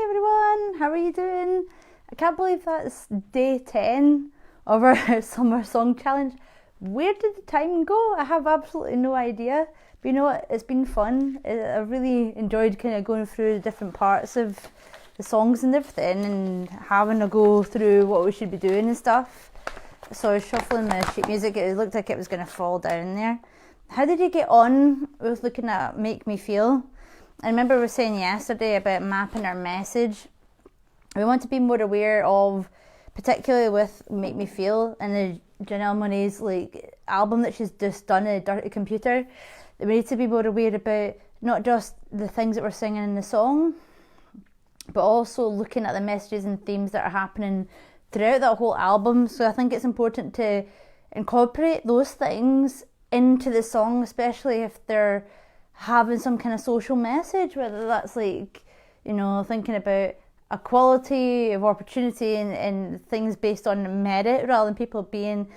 everyone, how are you doing? I can't believe that's day 10 of our summer song challenge. Where did the time go? I have absolutely no idea. But you know what, it's been fun. I've really enjoyed kind of going through the different parts of the songs and everything and having a go through what we should be doing and stuff. So I was shuffling my sheet music, it looked like it was going to fall down there. How did you get on with looking at Make Me Feel? I remember we were saying yesterday about mapping our message. We want to be more aware of, particularly with Make Me Feel and the Janelle Monáe's album that she's just done, A Dirty Computer. We need to be more aware about not just the things that we're singing in the song, but also looking at the messages and themes that are happening throughout that whole album. So I think it's important to incorporate those things into the song, especially if they're having some kind of social message, whether that's thinking about equality of opportunity and things based on merit rather than people being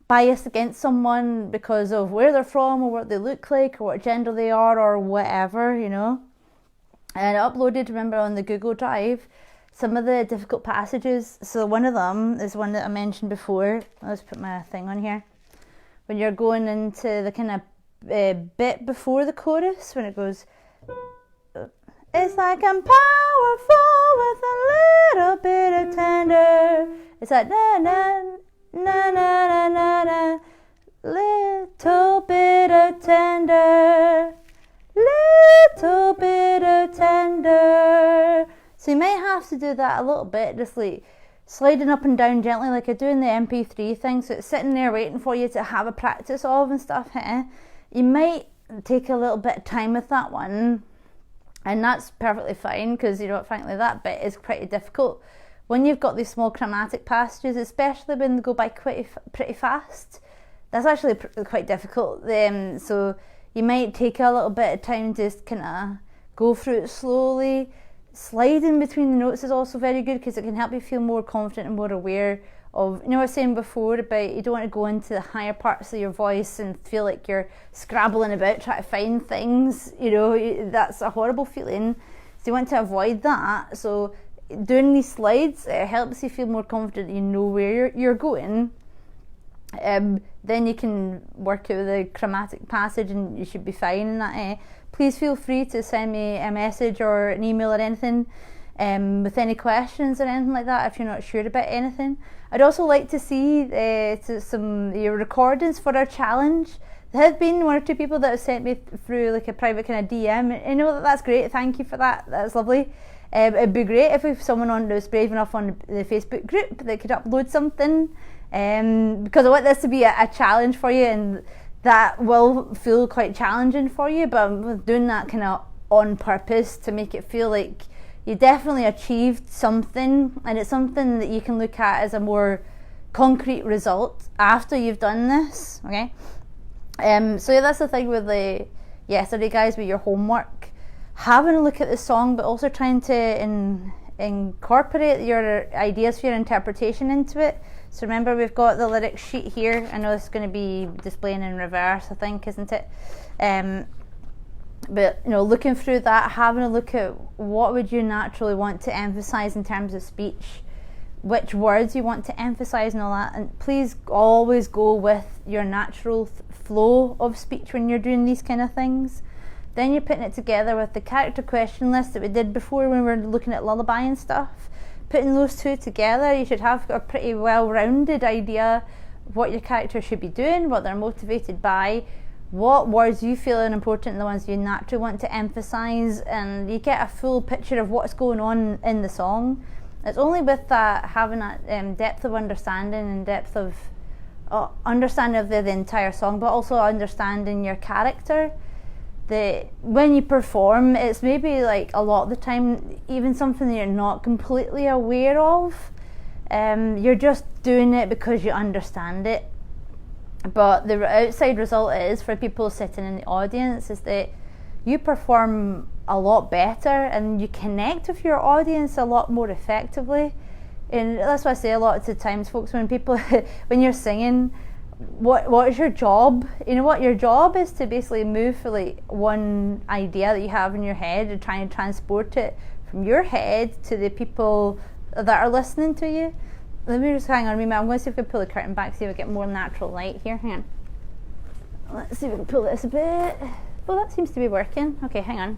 biased against someone because of where they're from or what they look like or what gender they are or whatever, And I uploaded, remember, on the Google Drive some of the difficult passages. So one of them is one that I mentioned before. Let's put my thing on here. When you're going into the kind of bit before the chorus, when it goes, it's like I'm powerful with a little bit of tender. It's like na na na na na na na, little bit of tender, little bit of tender. So you might have to do that a little bit, just sliding up and down gently like I do in the MP3 thing. So it's sitting there waiting for you to have a practice of and stuff. You might take a little bit of time with that one, and that's perfectly fine because, frankly, that bit is pretty difficult. When you've got these small chromatic passages, especially when they go by pretty fast, that's actually quite difficult. So you might take a little bit of time to just kind of go through it slowly. Sliding between the notes is also very good because it can help you feel more confident and more aware of, I was saying before about you don't want to go into the higher parts of your voice and feel like you're scrabbling about trying to find things, that's a horrible feeling. So you want to avoid that. So doing these slides, it helps you feel more confident, you know where you're going. Then you can work out the chromatic passage and you should be fine in that. Please feel free to send me a message or an email or anything with any questions or anything like that if you're not sure about anything. I'd also like to see some your recordings for our challenge. There have been one or two people that have sent me through a private kind of DM. That's great. Thank you for that. That's lovely. It'd be great if we have someone on who's brave enough on the Facebook group that could upload something. Because I want this to be a challenge for you, and that will feel quite challenging for you, but I'm doing that kind of on purpose to make it feel like you definitely achieved something, and it's something that you can look at as a more concrete result after you've done this. Okay, so yeah, that's the thing with yesterday, guys, with your homework, having a look at the song, but also trying to incorporate your ideas for your interpretation into it. So remember, we've got the lyrics sheet here. I know it's going to be displaying in reverse, I think, isn't it? But looking through that, having a look at what would you naturally want to emphasize in terms of speech, which words you want to emphasize and all that. And please always go with your natural flow of speech when you're doing these kind of things. Then you're putting it together with the character question list that we did before when we were looking at lullaby and stuff. Putting those two together, you should have a pretty well-rounded idea of what your character should be doing, what they're motivated by, what words you feel are important, the ones you naturally want to emphasise, and you get a full picture of what's going on in the song. It's only with that, having that depth of understanding and depth of understanding of the entire song, but also understanding your character, that when you perform, it's maybe a lot of the time even something that you're not completely aware of. You're just doing it because you understand it. But the outside result is, for people sitting in the audience, is that you perform a lot better and you connect with your audience a lot more effectively. And that's why I say a lot of the times, folks, when you're singing, what is your job? What your job is to basically move for one idea that you have in your head and try and transport it from your head to the people that are listening to you. Let me just hang on a minute. I'm going to see if I can pull the curtain back, see if I get more natural light here. Hang on. Let's see if we can pull this a bit. Well, that seems to be working. Okay, hang on.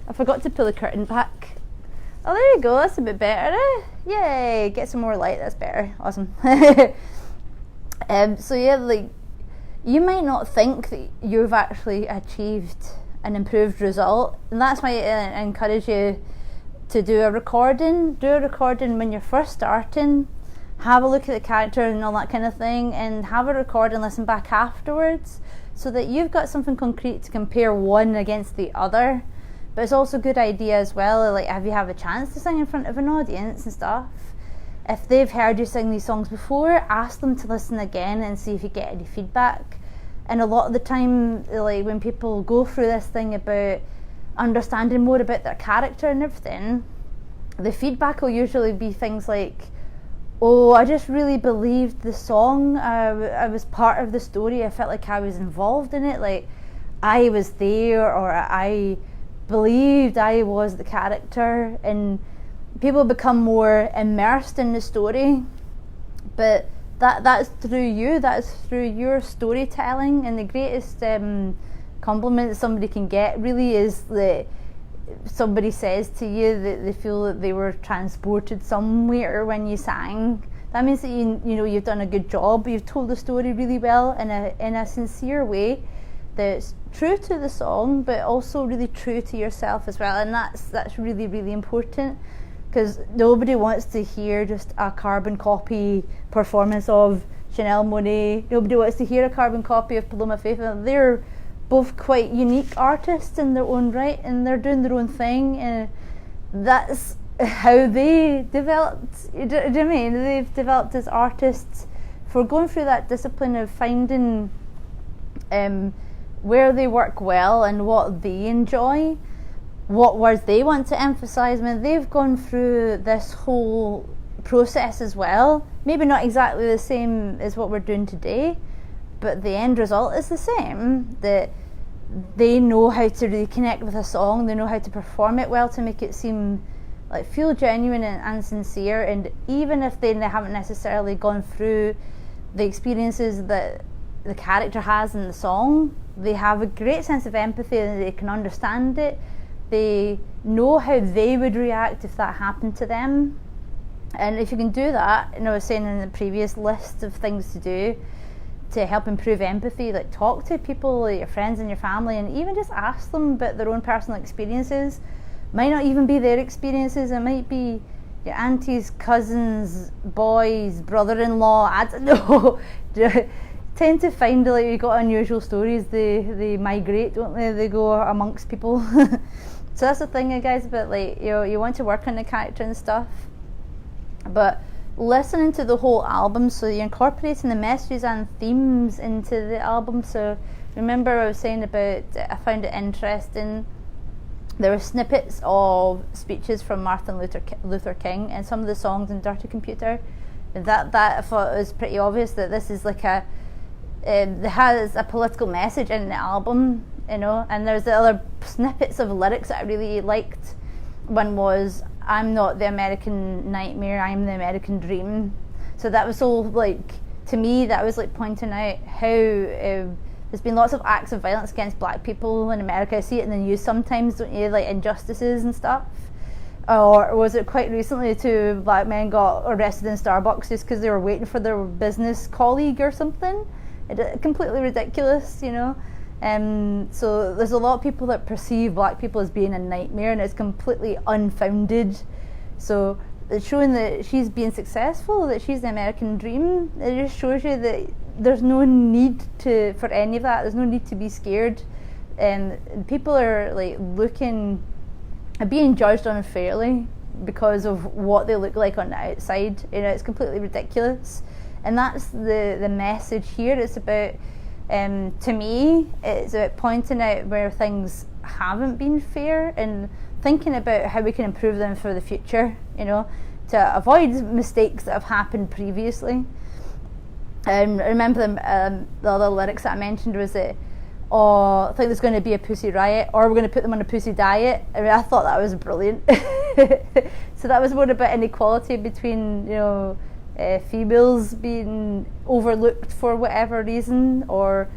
I forgot to pull the curtain back. Oh, there you go. That's a bit better. Yay! Get some more light. That's better. Awesome. So yeah, like, you might not think that you've actually achieved an improved result, and that's why I encourage you to do a recording. Do a recording when you're first starting. Have a look at the character and all that kind of thing, and have a record and listen back afterwards, so that you've got something concrete to compare one against the other. But it's also a good idea as well, like, if you have a chance to sing in front of an audience and stuff, if they've heard you sing these songs before, ask them to listen again and see if you get any feedback. And a lot of the time, like, when people go through this thing about understanding more about their character and everything, the feedback will usually be things like, oh, I just really believed the song, I was part of the story, I felt like I was involved in it, like I was there, or I believed I was the character. And people become more immersed in the story, but that's through you, that's through your storytelling. And the greatest compliment somebody can get really is that somebody says to you that they feel that they were transported somewhere when you sang. That means that you know you've done a good job, you've told the story really well in a sincere way that's true to the song, but also really true to yourself as well. And that's really, really important, because nobody wants to hear just a carbon copy performance of Chanel Monáe. Nobody wants to hear a carbon copy of Paloma Faith. They're both quite unique artists in their own right, and they're doing their own thing, and that's how they developed. Do you know what I mean? They've developed as artists for going through that discipline of finding where they work well and what they enjoy, what words they want to emphasise. I mean, they've gone through this whole process as well. Maybe not exactly the same as what we're doing today, but the end result is the same. That they know how to really connect with a song, they know how to perform it well to make it seem like feel genuine and sincere. And even if they haven't necessarily gone through the experiences that the character has in the song, they have a great sense of empathy and they can understand it. They know how they would react if that happened to them. And if you can do that, I was saying in the previous list of things to do to help improve empathy, like talk to people, like your friends and your family, and even just ask them about their own personal experiences. Might not even be their experiences, it might be your aunties, cousins, boys, brother-in-law, I don't know. Tend to find, like, you've got unusual stories, they migrate, don't they? They go amongst people. So that's the thing, guys, about, like, you want to work on the character and stuff, but listening to the whole album, so you're incorporating the messages and themes into the album. So remember I was saying about, I found it interesting, there were snippets of speeches from Martin Luther King and some of the songs in Dirty Computer. That I thought was pretty obvious that this is like it has a political message in the album, and there's the other snippets of lyrics that I really liked. One was, I'm not the American nightmare, I'm the American dream. So that was all, like, to me, that was like pointing out how there's been lots of acts of violence against black people in America. I see it in the news sometimes, don't you, like injustices and stuff. Or was it quite recently two black men got arrested in Starbucks just because they were waiting for their business colleague or something? Completely ridiculous, So there's a lot of people that perceive black people as being a nightmare, and it's completely unfounded. So it's showing that she's being successful, that she's the American dream. It just shows you that there's no need for any of that. There's no need to be scared. And people are like being judged unfairly because of what they look like on the outside. It's completely ridiculous. And that's the message here. It's about, to me, it's about pointing out where things haven't been fair and thinking about how we can improve them for the future, to avoid mistakes that have happened previously. Remember the other lyrics that I mentioned was that or I think there's going to be a pussy riot, or we're going to put them on a pussy diet. I mean, I thought that was brilliant. So that was more about inequality between, females being overlooked for whatever reason, or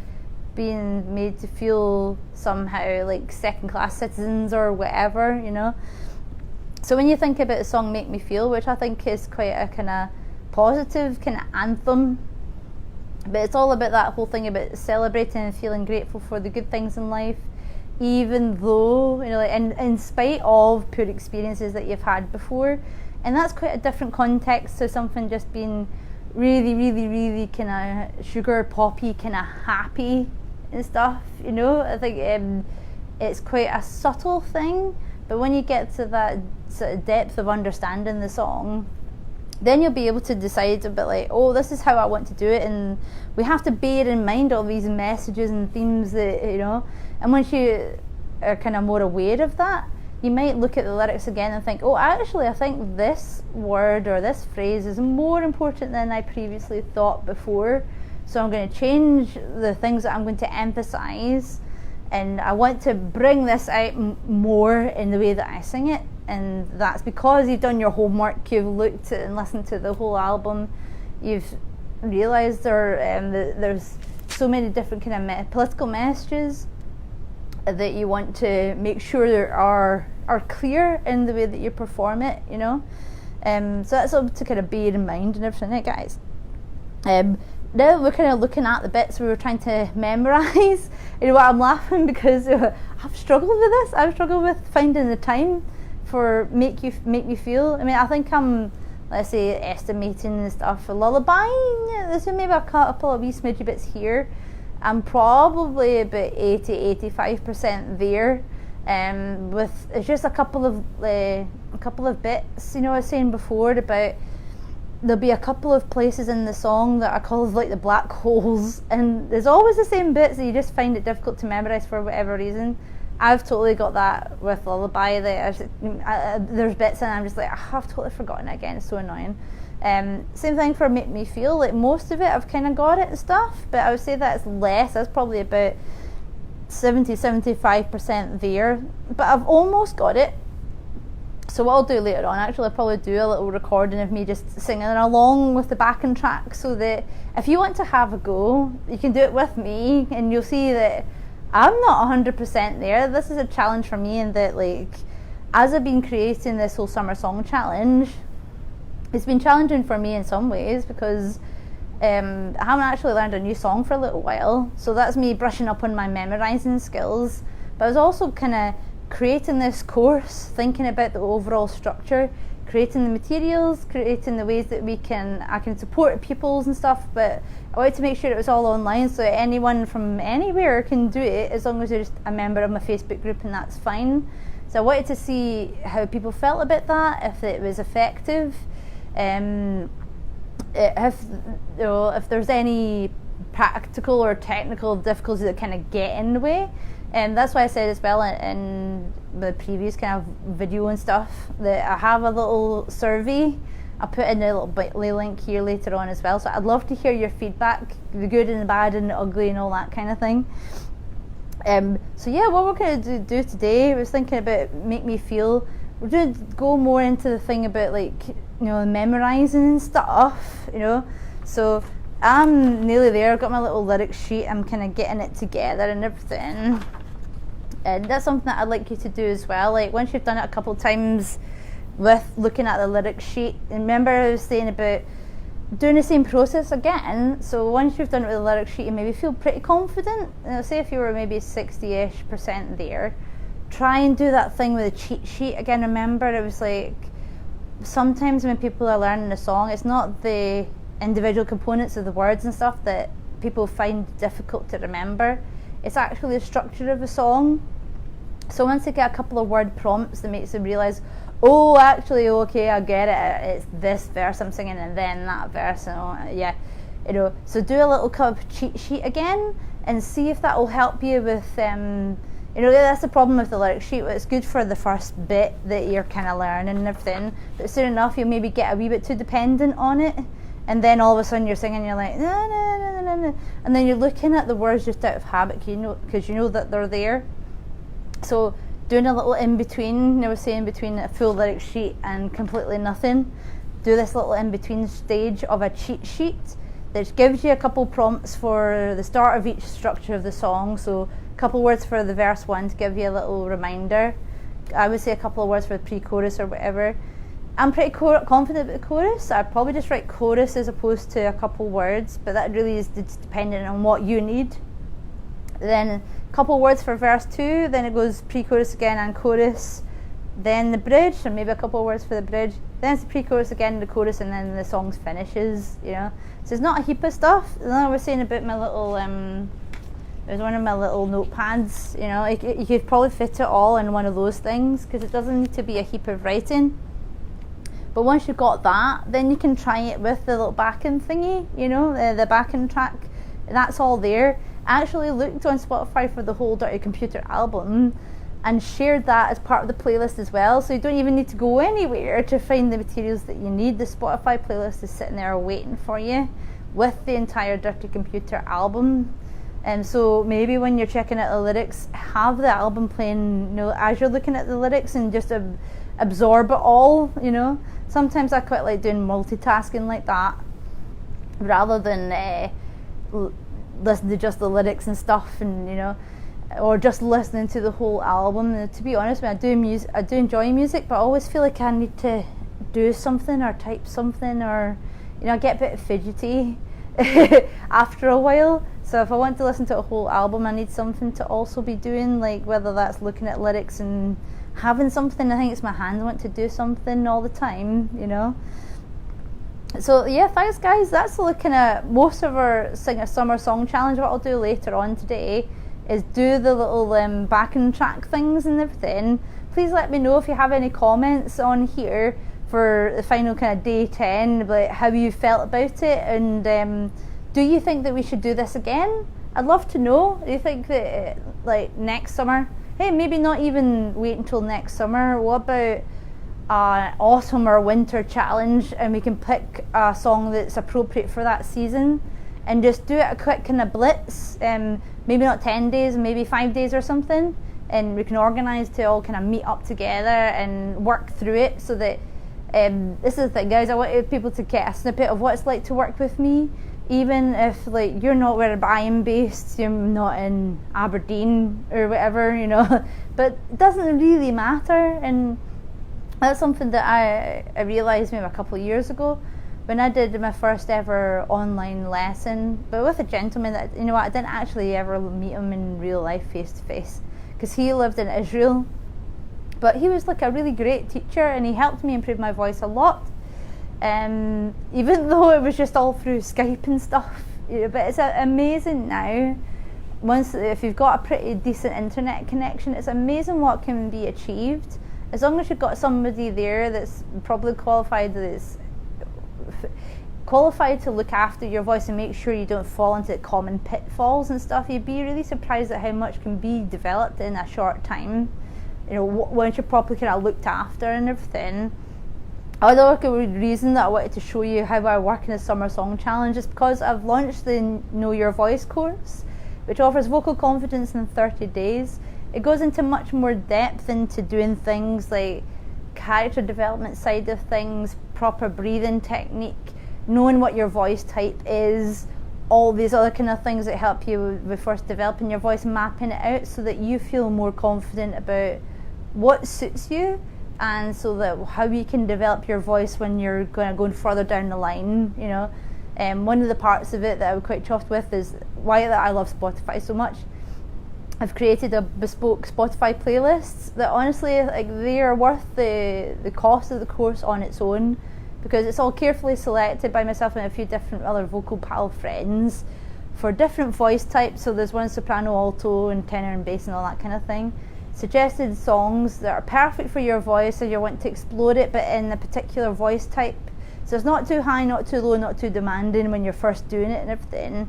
being made to feel somehow like second-class citizens or whatever, So when you think about the song Make Me Feel, which I think is quite a kind of positive kind of anthem, but it's all about that whole thing about celebrating and feeling grateful for the good things in life, even though, in spite of poor experiences that you've had before. And that's quite a different context to something just being really, really, really kind of sugar poppy, kind of happy and stuff, I think it's quite a subtle thing, but when you get to that sort of depth of understanding the song, then you'll be able to decide a bit like, oh, this is how I want to do it. And we have to bear in mind all these messages and themes that, and once you are kind of more aware of that, you might look at the lyrics again and think, oh, actually, I think this word or this phrase is more important than I previously thought before. So I'm going to change the things that I'm going to emphasize, and I want to bring this out more in the way that I sing it. And that's because you've done your homework, you've looked at and listened to the whole album, you've realised there's so many different kind of political messages that you want to make sure are clear in the way that you perform it, So that's something to kind of bear in mind and everything, guys. Now we're kind of looking at the bits we were trying to memorise. I'm laughing because I've struggled with this. I've struggled with finding the time for make me feel. I mean, I think I'm, let's say, estimating and stuff for lullaby. There's maybe a couple of wee smidgy bits here. I'm probably about 80-85% there. With it's just a couple of bits. I was saying before about there'll be a couple of places in the song that I call like the black holes, and there's always the same bits that you just find it difficult to memorise for whatever reason. I've totally got that with lullaby. There's bits and I'm just like, I've totally forgotten it again. It's so annoying. Same thing for Make Me Feel. Like most of it, I've kind of got it and stuff, but I would say that it's less. That's probably about 70-75% there, but I've almost got it. So what I'll do later on, actually, I'll probably do a little recording of me just singing along with the backing track, so that if you want to have a go, you can do it with me, and you'll see that I'm not 100% there. This is a challenge for me, in that, like, as I've been creating this whole summer song challenge, it's been challenging for me in some ways, because I haven't actually learned a new song for a little while, so that's me brushing up on my memorising skills. But I was also kind of creating this course, thinking about the overall structure, creating the materials, creating the ways that I can support pupils and stuff, but I wanted to make sure it was all online, so anyone from anywhere can do it, as long as you're just a member of my Facebook group, and that's fine. So I wanted to see how people felt about that, if it was effective, if there's any practical or technical difficulties that kind of get in the way. And that's why I said as well in the previous kind of video and stuff that I have a little survey. I'll put in a little bit.ly link here later on as well. So I'd love to hear your feedback, the good and the bad and the ugly and all that kind of thing. So yeah, what we're going to do today, I was thinking about Make Me Feel. We're going to go more into the thing about, like, memorising and stuff, So I'm nearly there. I've got my little lyric sheet. I'm kind of getting it together and everything. And that's something that I'd like you to do as well. Like, once you've done it a couple of times with looking at the lyric sheet, and remember I was saying about doing the same process again. So once you've done it with the lyric sheet, you maybe feel pretty confident. Say if you were maybe 60-ish% there, try and do that thing with a cheat sheet again. Remember, it was like, sometimes when people are learning a song, it's not the individual components of the words and stuff that people find difficult to remember. It's actually the structure of a song. So once they get a couple of word prompts that makes them realise, oh, actually, okay, I get it. It's this verse I'm singing and then that verse. So do a little kind of cheat sheet again and see if that will help you with. That's the problem with the lyric sheet. It's good for the first bit that you're kind of learning and everything, but soon enough you'll maybe get a wee bit too dependent on it. And then all of a sudden you're singing, you're like, no, something, and then you're looking at the words just out of habit, because you know that they're there. So doing a little in between, I was saying, between a full lyric sheet and completely nothing, do this little in between stage of a cheat sheet that gives you a couple prompts for the start of each structure of the song. So a couple words for the verse 1 to give you a little reminder. I would say a couple of words for the pre-chorus or whatever. I'm pretty confident with the chorus. I'd probably just write chorus as opposed to a couple words, but that really is dependent on what you need. Then a couple words for verse 2, then it goes pre-chorus again and chorus, then the bridge, and maybe a couple of words for the bridge, then it's the pre-chorus again, the chorus, and then the song finishes, So it's not a heap of stuff. And then I was saying about my little, there's one of my little notepads, you could probably fit it all in one of those things, because it doesn't need to be a heap of writing. But once you've got that, then you can try it with the little backing thingy, the backing track. That's all there. I actually looked on Spotify for the whole Dirty Computer album and shared that as part of the playlist as well. So you don't even need to go anywhere to find the materials that you need. The Spotify playlist is sitting there waiting for you with the entire Dirty Computer album. And so maybe when you're checking out the lyrics, have the album playing, as you're looking at the lyrics, and just absorb it all, Sometimes I quite like doing multitasking like that, rather than listen to just the lyrics and stuff, and or just listening to the whole album. And to be honest, when I do enjoy music, but I always feel like I need to do something or type something, or I get a bit fidgety after a while. So if I want to listen to a whole album, I need something to also be doing, like whether that's looking at lyrics and having something. I think it's my hands want to do something all the time, So yeah, thanks guys. That's looking at most of our Sing a Summer Song Challenge. What I'll do later on today is do the little backing track things and everything. Please let me know if you have any comments on here for the final kind of day 10, like how you felt about it, and do you think that we should do this again? I'd love to know. Do you think that like next summer? Hey, maybe not even wait until next summer. What about autumn or winter challenge, and we can pick a song that's appropriate for that season and just do it a quick kind of blitz, maybe not 10 days, maybe 5 days or something, and we can organise to all kind of meet up together and work through it. So that this is the thing, guys, I want people to get a snippet of what it's like to work with me, even if like you're not where I am based, you're not in Aberdeen or whatever, but it doesn't really matter. And that's something that I realised maybe a couple of years ago when I did my first ever online lesson, but with a gentleman that, I didn't actually ever meet him in real life face to face, because he lived in Israel, but he was like a really great teacher, and he helped me improve my voice a lot, even though it was just all through Skype and stuff, but it's amazing now. If you've got a pretty decent internet connection, it's amazing what can be achieved, as long as you've got somebody there that's probably qualified to look after your voice and make sure you don't fall into common pitfalls and stuff. You'd be really surprised at how much can be developed in a short time, once you're properly kind of looked after and everything. Another reason that I wanted to show you how I work in the Summer Song Challenge is because I've launched the Know Your Voice course, which offers vocal confidence in 30 days. It goes into much more depth into doing things like character development side of things, proper breathing technique, knowing what your voice type is, all these other kind of things that help you with first developing your voice, mapping it out so that you feel more confident about what suits you, and so that how you can develop your voice when you're going further down the line, one of the parts of it that I was quite chuffed with is why that I love Spotify so much. I've created a bespoke Spotify playlists that honestly, like, they are worth the cost of the course on its own, because it's all carefully selected by myself and a few different other vocal pal friends for different voice types. So there's one soprano, alto, and tenor and bass and all that kind of thing. Suggested songs that are perfect for your voice if you want to explore it, but in a particular voice type. So it's not too high, not too low, not too demanding when you're first doing it and everything.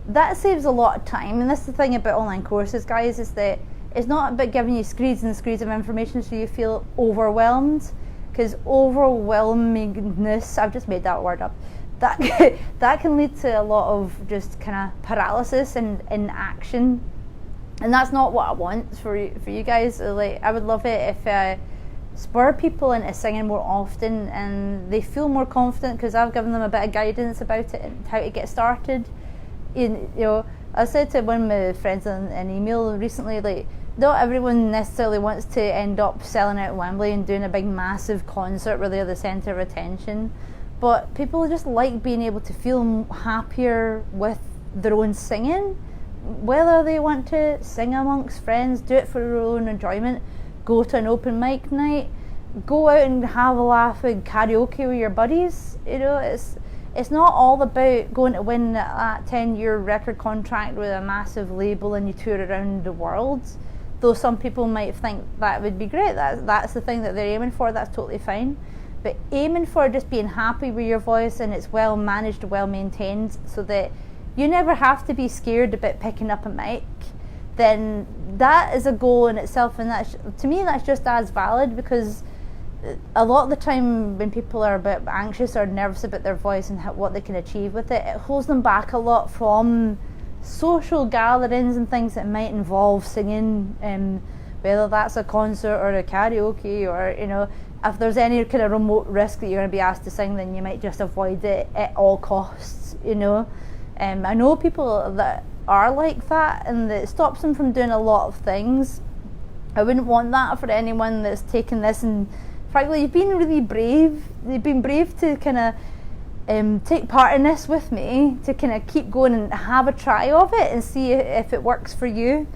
That saves a lot of time, and that's the thing about online courses, guys, is that it's not about giving you screeds and screeds of information so you feel overwhelmed, because overwhelmingness, I've just made that word up, that that can lead to a lot of just kind of paralysis and inaction, and that's not what I want for you guys. Like, I would love it if I spur people into singing more often and they feel more confident, because I've given them a bit of guidance about it and how to get started. I said to one of my friends in an email recently, like, not everyone necessarily wants to end up selling out Wembley and doing a big massive concert where they're the centre of attention, but people just like being able to feel happier with their own singing, whether they want to sing amongst friends, do it for their own enjoyment, go to an open mic night, go out and have a laugh with karaoke with your buddies. It's not all about going to win that 10-year record contract with a massive label and you tour around the world. Though some people might think that would be great, that's the thing that they're aiming for, that's totally fine. But aiming for just being happy with your voice and it's well managed, well maintained, so that you never have to be scared about picking up a mic, then that is a goal in itself, and to me that's just as valid, because a lot of the time when people are a bit anxious or nervous about their voice and what they can achieve with it, it holds them back a lot from social gatherings and things that might involve singing, whether that's a concert or a karaoke, or if there's any kind of remote risk that you're going to be asked to sing, then you might just avoid it at all costs. I know people that are like that, and it stops them from doing a lot of things. I wouldn't want that for anyone that's taken this, and frankly, you've been really brave. You've been brave to kind of take part in this with me, to kind of keep going and have a try of it and see if it works for you.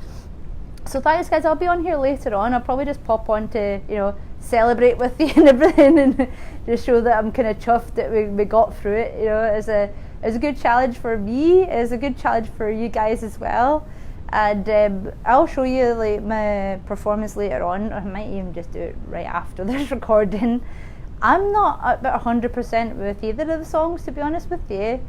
So thanks, guys. I'll be on here later on. I'll probably just pop on to celebrate with you and everything, and just show that I'm kind of chuffed that we got through it. It was a good challenge for me. It was a good challenge for you guys as well. And I'll show you like my performance later on, or I might even just do it right after this recording. I'm not about 100% with either of the songs, to be honest with you,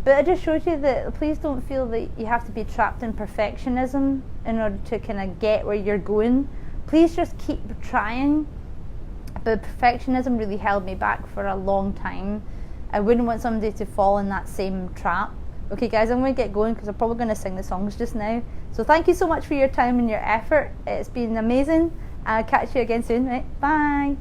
but I just showed you that please don't feel that you have to be trapped in perfectionism in order to kind of get where you're going. Please just keep trying. But perfectionism really held me back for a long time. I wouldn't want somebody to fall in that same trap. Okay guys, I'm going to get going because I'm probably going to sing the songs just now. So thank you so much for your time and your effort. It's been amazing. I'll catch you again soon, right? Bye.